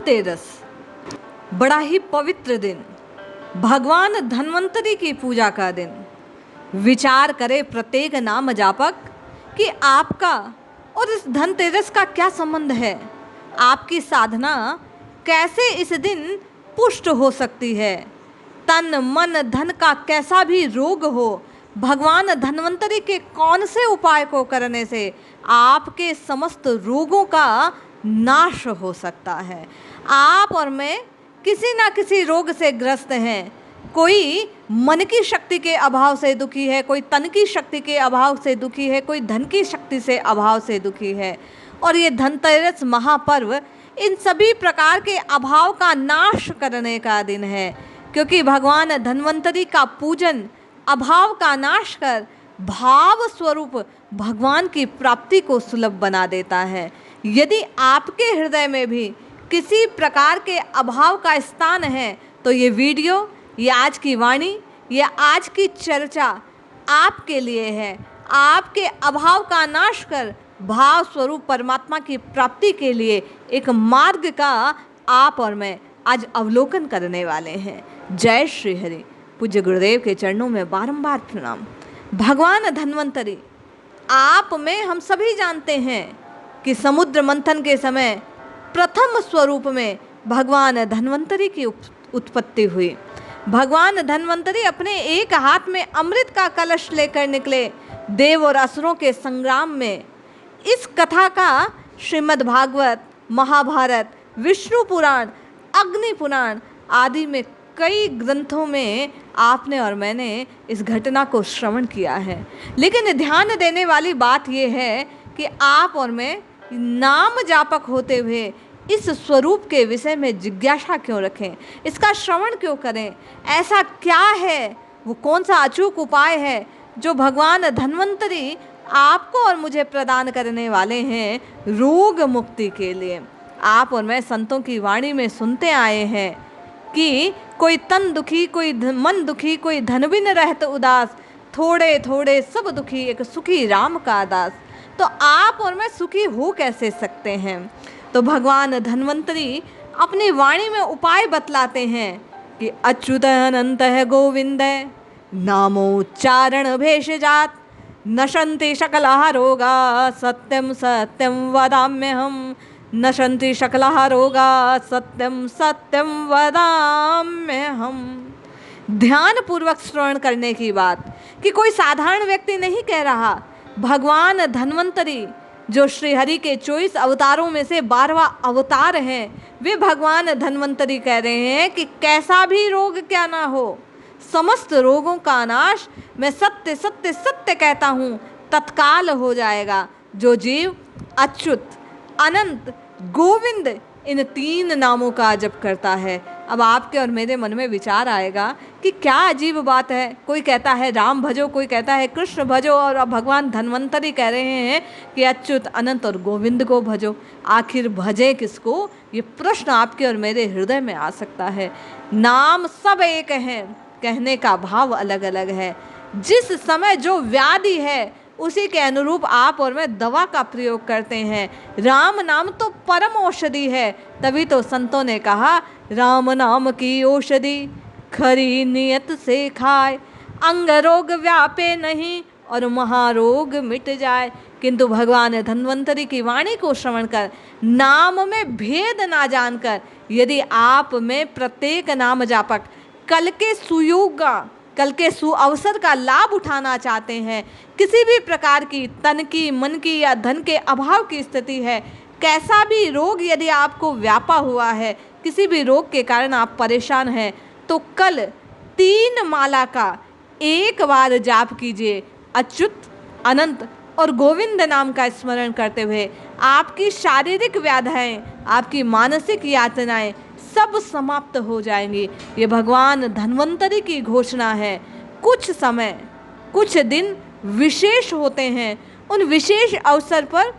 धनतेरस बड़ा ही पवित्र दिन, भगवान धन्वंतरि की पूजा का दिन। विचार करे प्रत्येक नाम जापक कि आपका और इस धनतेरस का क्या संबंध है। आपकी साधना कैसे इस दिन पुष्ट हो सकती है। तन मन धन का कैसा भी रोग हो, भगवान धन्वंतरि के कौन से उपाय को करने से आपके समस्त रोगों का नाश हो सकता है। आप और मैं किसी ना किसी रोग से ग्रस्त हैं। कोई मन की शक्ति के अभाव से दुखी है, कोई तन की शक्ति के अभाव से दुखी है, कोई धन की शक्ति से अभाव से दुखी है। और ये धनतेरस महापर्व इन सभी प्रकार के अभाव का नाश करने का दिन है, क्योंकि भगवान धन्वंतरि का पूजन अभाव का नाश कर भाव स्वरूप भगवान की प्राप्ति को सुलभ बना देता है। यदि आपके हृदय में भी किसी प्रकार के अभाव का स्थान है तो ये वीडियो, ये आज की वाणी, ये आज की चर्चा आपके लिए है। आपके अभाव का नाश कर भाव स्वरूप परमात्मा की प्राप्ति के लिए एक मार्ग का आप और मैं आज अवलोकन करने वाले हैं। जय श्री हरि। पूज्य गुरुदेव के चरणों में बारंबार प्रणाम। भगवान धन्वंतरि, आप में हम सभी जानते हैं कि समुद्र मंथन के समय प्रथम स्वरूप में भगवान धन्वंतरि की उत्पत्ति हुई। भगवान धन्वंतरि अपने एक हाथ में अमृत का कलश लेकर निकले देव और असुरों के संग्राम में। इस कथा का श्रीमद् भागवत, महाभारत, विष्णु पुराण, अग्नि पुराण आदि में कई ग्रंथों में आपने और मैंने इस घटना को श्रवण किया है। लेकिन ध्यान देने वाली बात यह है कि आप और मैं नाम जापक होते हुए इस स्वरूप के विषय में जिज्ञासा क्यों रखें, इसका श्रवण क्यों करें। ऐसा क्या है, वो कौन सा अचूक उपाय है जो भगवान धन्वंतरि आपको और मुझे प्रदान करने वाले हैं रोग मुक्ति के लिए। आप और मैं संतों की वाणी में सुनते आए हैं कि कोई तन दुखी, कोई मन दुखी, कोई धन बिन रहत उदास, थोड़े थोड़े सब दुखी, एक सुखी राम का दास। तो आप और मैं सुखी हो कैसे सकते हैं। तो भगवान धन्वंतरि अपनी वाणी में उपाय बतलाते हैं कि अच्युत अनंत है गोविंद, नामोच्चारण भेषजात, नशन्ति शकलः रोगा, सत्यम सत्यम वदाम्यहम्, नशन्ति शकलः रोगा, सत्यम सत्यम वदाम्यहम्। ध्यान पूर्वक श्रवण करने की बात कि कोई साधारण व्यक्ति नहीं कह रहा। भगवान धन्वंतरि जो श्री हरि के 24 अवतारों में से 12वां अवतार हैं, वे भगवान धन्वंतरि कह रहे हैं कि कैसा भी रोग क्या ना हो, समस्त रोगों का नाश मैं सत्य सत्य सत्य कहता हूँ तत्काल हो जाएगा। जो जीव अच्युत, अनंत, गोविंद इन 3 नामों का जप करता है। अब आपके और मेरे मन में विचार आएगा कि क्या अजीब बात है। कोई कहता है राम भजो, कोई कहता है कृष्ण भजो, और अब भगवान धन्वंतरि कह रहे हैं कि अच्युत, अनंत और गोविंद को भजो। आखिर भजे किसको, ये प्रश्न आपके और मेरे हृदय में आ सकता है। नाम सब एक हैं, कहने का भाव अलग अलग है। जिस समय जो व्याधि है उसी के अनुरूप आप और मैं दवा का प्रयोग करते हैं। राम नाम तो परम औषधि है, तभी तो संतों ने कहा राम नाम की औषधि खरी नियत से खाए, अंग रोग व्यापे नहीं और महारोग मिट जाए। किंतु भगवान धन्वंतरि की वाणी को श्रवण कर, नाम में भेद ना जानकर, यदि आप में प्रत्येक नाम जापक कल के सुयोग का, कल के सुअवसर का लाभ उठाना चाहते हैं, किसी भी प्रकार की तन की, मन की या धन के अभाव की स्थिति है, कैसा भी रोग यदि आपको व्यापा हुआ है, किसी भी रोग के कारण आप परेशान हैं, तो कल 3 माला का एक बार जाप कीजिए। अच्युत, अनंत और गोविंद नाम का स्मरण करते हुए आपकी शारीरिक व्याधियाँ, आपकी मानसिक यातनाएं सब समाप्त हो जाएंगी। ये भगवान धन्वंतरि की घोषणा है। कुछ समय, कुछ दिन विशेष होते हैं, उन विशेष अवसर पर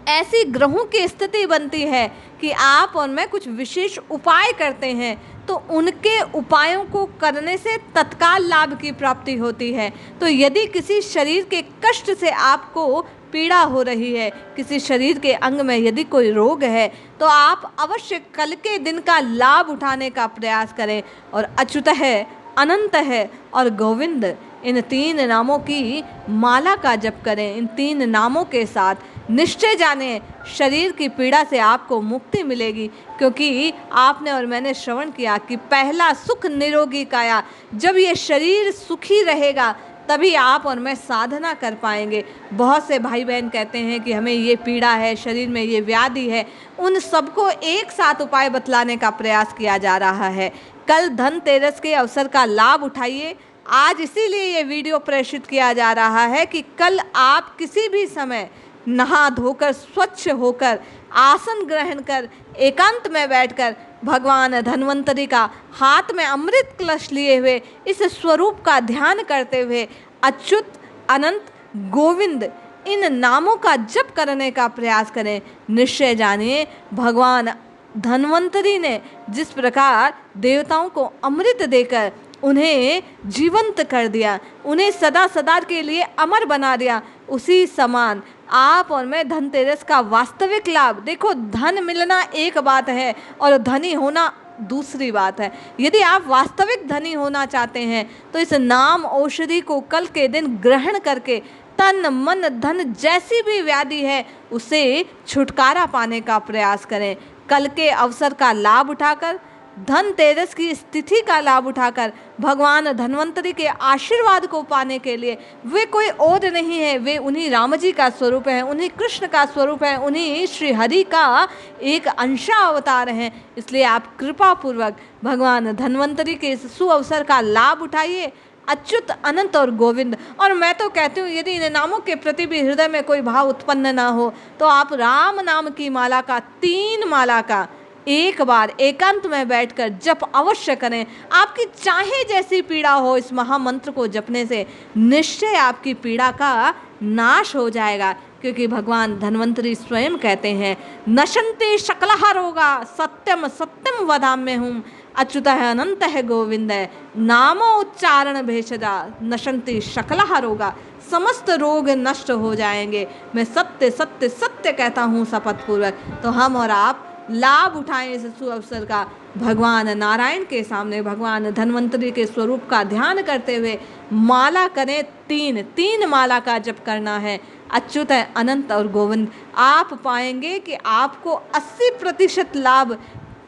ऐसी ग्रहों की स्थिति बनती है कि आप और मैं कुछ विशेष उपाय करते हैं तो उनके उपायों को करने से तत्काल लाभ की प्राप्ति होती है। तो यदि किसी शरीर के कष्ट से आपको पीड़ा हो रही है, किसी शरीर के अंग में यदि कोई रोग है, तो आप अवश्य कल के दिन का लाभ उठाने का प्रयास करें और अच्युत है, अनंत है और गोविंद, इन 3 नामों की माला का जप करें। इन 3 नामों के साथ निश्चय जाने शरीर की पीड़ा से आपको मुक्ति मिलेगी, क्योंकि आपने और मैंने श्रवण किया कि पहला सुख निरोगी काया। जब ये शरीर सुखी रहेगा तभी आप और मैं साधना कर पाएंगे। बहुत से भाई बहन कहते हैं कि हमें ये पीड़ा है, शरीर में ये व्याधि है, उन सबको एक साथ उपाय बतलाने का प्रयास किया जा रहा है। कल धनतेरस के अवसर का लाभ उठाइए। आज इसीलिए ये वीडियो प्रेषित किया जा रहा है कि कल आप किसी भी समय नहा धोकर स्वच्छ होकर आसन ग्रहण कर एकांत में बैठकर भगवान धन्वंतरी का हाथ में अमृत कलश लिए हुए इस स्वरूप का ध्यान करते हुए अच्युत, अनंत, गोविंद इन नामों का जप करने का प्रयास करें। निश्चय जानिए भगवान धन्वंतरी ने जिस प्रकार देवताओं को अमृत देकर उन्हें जीवंत कर दिया, उन्हें सदा सदा के लिए अमर बना दिया, उसी समान आप और मैं धनतेरस का वास्तविक लाभ, देखो धन मिलना एक बात है और धनी होना दूसरी बात है। यदि आप वास्तविक धनी होना चाहते हैं तो इस नाम औषधि को कल के दिन ग्रहण करके तन मन धन जैसी भी व्याधि है उसे छुटकारा पाने का प्रयास करें। कल के अवसर का लाभ उठाकर, धनतेरस की स्थिति का लाभ उठाकर भगवान धन्वंतरी के आशीर्वाद को पाने के लिए, वे कोई और नहीं है, वे उन्हीं राम जी का स्वरूप है, उन्हीं कृष्ण का स्वरूप है, उन्हीं श्री हरि का एक अंश अवतार हैं। इसलिए आप कृपा पूर्वक भगवान धन्वंतरी के इस सुअवसर का लाभ उठाइए। अच्युत, अनंत और गोविंद। और मैं तो कहती हूँ यदि इन नामों के प्रति भी हृदय में कोई भाव उत्पन्न ना हो तो आप राम नाम की माला का 3 माला का एक बार एकांत में बैठकर जप अवश्य करें। आपकी चाहे जैसी पीड़ा हो, इस महामंत्र को जपने से निश्चय आपकी पीड़ा का नाश हो जाएगा, क्योंकि भगवान धन्वंतरी स्वयं कहते हैं नशन्ते शकलः रोगा सत्यम सत्यम वदाम्यहम् अच्युत है, अनंत है, गोविंद है, नामो उच्चारण भेषजा नशन्ति शकलः रोगा। समस्त रोग नष्ट हो जाएंगे। मैं सत्य सत्य सत्य कहता हूँ शपथ पूर्वक। तो हम और आप लाभ उठाएं इस सुअवसर का। भगवान नारायण के सामने भगवान धन्वंतरी के स्वरूप का ध्यान करते हुए माला करें। 3 माला का जप करना है। अच्युत है, अनंत और गोविंद। आप पाएंगे कि आपको 80% लाभ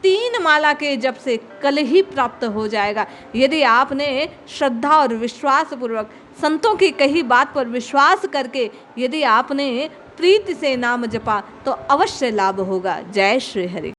3 माला के जप से कल ही प्राप्त हो जाएगा। यदि आपने श्रद्धा और विश्वास पूर्वक संतों की कही बात पर विश्वास करके यदि आपने प्रीति से नाम जपा तो अवश्य लाभ होगा। जय श्री हरि।